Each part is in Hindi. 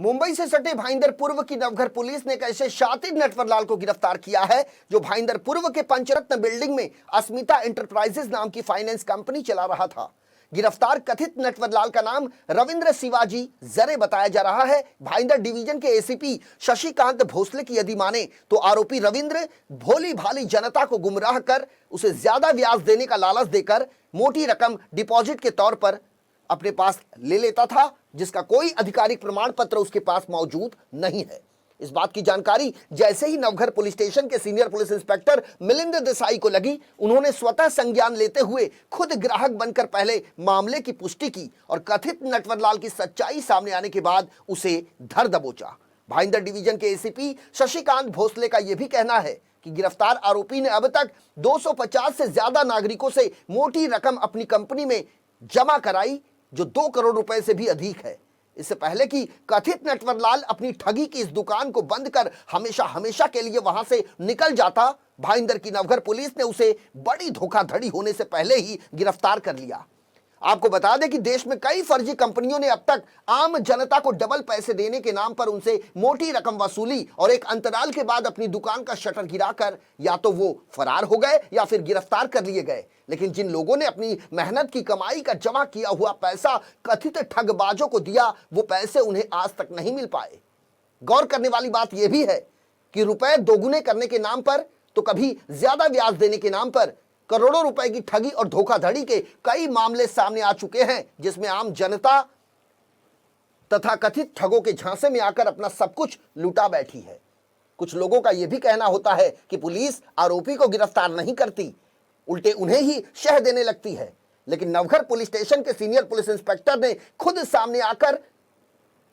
मुंबई से सटे भाईंदर पूर्व की नवघर पुलिस ने एक ऐसे शातिर नटवरलाल को गिरफ्तार किया है जो भाईंदर पूर्व के पंचरत्न बिल्डिंग में अस्मिता एंटरप्राइजेज नाम की फाइनेंस कंपनी चला रहा था। गिरफ्तार कथित नटवरलाल का नाम रविंद्र शिवाजी जरे बताया जा रहा है। भाईंदर डिवीजन के एसीपी शशिकांत भोसले की यदि माने तो आरोपी रविंद्र भोली भाली जनता को गुमराह कर उसे ज्यादा ब्याज देने का लालच देकर मोटी रकम डिपॉजिट के तौर पर अपने पास ले लेता था, जिसका कोई आधिकारिक प्रमाण पत्र उसके पास मौजूद नहीं है। इस बात की जानकारी जैसे ही नवघर पुलिस स्टेशन के senior police inspector Milind Desai को लगी, उन्होंने स्वतः संज्ञान लेते हुए खुद ग्राहक बनकर पहले मामले की पुष्टि की और कथित नटवरलाल की सच्चाई सामने आने के बाद उसे धर दबोचा। भाईंदर डिवीजन के एसीपी शशिकांत भोसले का यह भी कहना है कि गिरफ्तार आरोपी ने अब तक 250 से ज्यादा नागरिकों से मोटी रकम अपनी कंपनी में जमा कराई, जो 2 करोड़ रुपए से भी अधिक है। इससे पहले कि कथित नटवरलाल अपनी ठगी की इस दुकान को बंद कर हमेशा हमेशा के लिए वहां से निकल जाता, भाईंदर की नवघर पुलिस ने उसे बड़ी धोखाधड़ी होने से पहले ही गिरफ्तार कर लिया। आपको बता दें कि देश में कई फर्जी कंपनियों ने अब तक आम जनता को डबल पैसे देने के नाम पर उनसे मोटी रकम वसूली और एक अंतराल के बाद अपनी दुकान का शटर गिराकर या तो वो फरार हो गए या फिर गिरफ्तार कर लिए गए। लेकिन जिन लोगों ने अपनी मेहनत की कमाई का जमा किया हुआ पैसा कथित ठगबाजों को दिया, वो पैसे उन्हें आज तक नहीं मिल पाए। गौर करने वाली बात यह भी है कि रुपए दोगुने करने के नाम पर तो कभी ज्यादा ब्याज देने के नाम पर करोड़ों रुपए की ठगी और धोखाधड़ी के कई मामले सामने आ चुके हैं, जिसमें आम जनता तथा कथित ठगों के झांसे में आकर अपना सब कुछ लुटा बैठी है। कुछ लोगों का यह भी कहना होता है कि पुलिस आरोपी को गिरफ्तार नहीं करती, उल्टे उन्हें ही शह देने लगती है। लेकिन नवघर पुलिस स्टेशन के सीनियर पुलिस इंस्पेक्टर ने खुद सामने आकर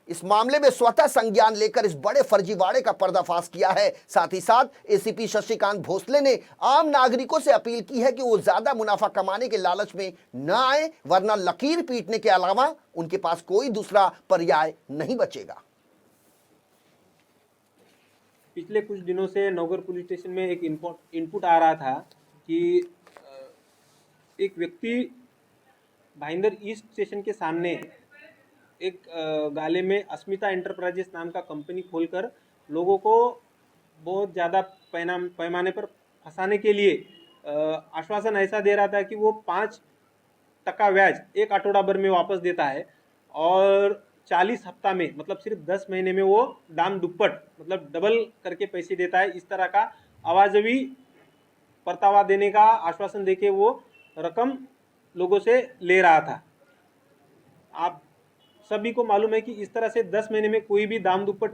इस मामले में स्वतः संज्ञान लेकर इस बड़े फर्जीवाड़े का पर्दाफाश किया है। साथ ही साथ एसीपी शशिकांत भोसले ने आम नागरिकों से अपील की है कि वो ज्यादा मुनाफा कमाने के लालच में न आए, वरना लकीर पीटने के अलावा उनके पास कोई दूसरा पर्याय नहीं बचेगा। पिछले कुछ दिनों से नवघर पुलिस स्टेशन में एक इनपुट आ रहा था कि एक व्यक्ति भाईंदर ईस्ट स्टेशन के सामने एक गाले में अस्मिता एंटरप्राइजेस नाम का कंपनी खोलकर लोगों को बहुत ज़्यादा पैमाने पर फंसाने के लिए आश्वासन ऐसा दे रहा था कि वो 5% ब्याज 1 आठौड़ा भर में वापस देता है और 40 हफ्ता में, मतलब सिर्फ 10 महीने में वो दाम दुप्पट, मतलब डबल करके पैसे देता है। इस तरह का आवाजवी परतावा देने का आश्वासन देके वो रकम लोगों से ले रहा था। आप सभी को मालूम है कि इस तरह से 10 महीने में कोई भी दाम दुप्पट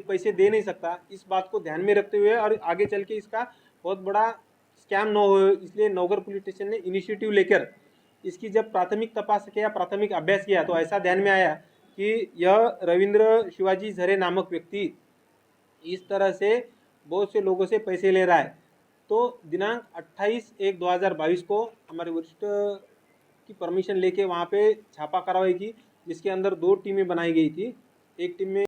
पैसे दे नहीं सकता। इस बात को ध्यान में रखते हुए और आगे चल के इसका बहुत बड़ा स्कैम न हो, इसलिए नवघर पुलिस स्टेशन ने इनिशिएटिव लेकर इसकी जब प्राथमिक तपास किया, प्राथमिक अभ्यास किया, तो ऐसा ध्यान में आया कि यह रविंद्र शिवाजी झरे नामक व्यक्ति इस तरह से बहुत से लोगों से पैसे ले रहा है। तो दिनांक 28/1/2022 को हमारे वरिष्ठ की परमिशन लेके वहाँ पे छापा कार्रवाई की, जिसके अंदर 2 टीमें बनाई गई थी। एक टीम में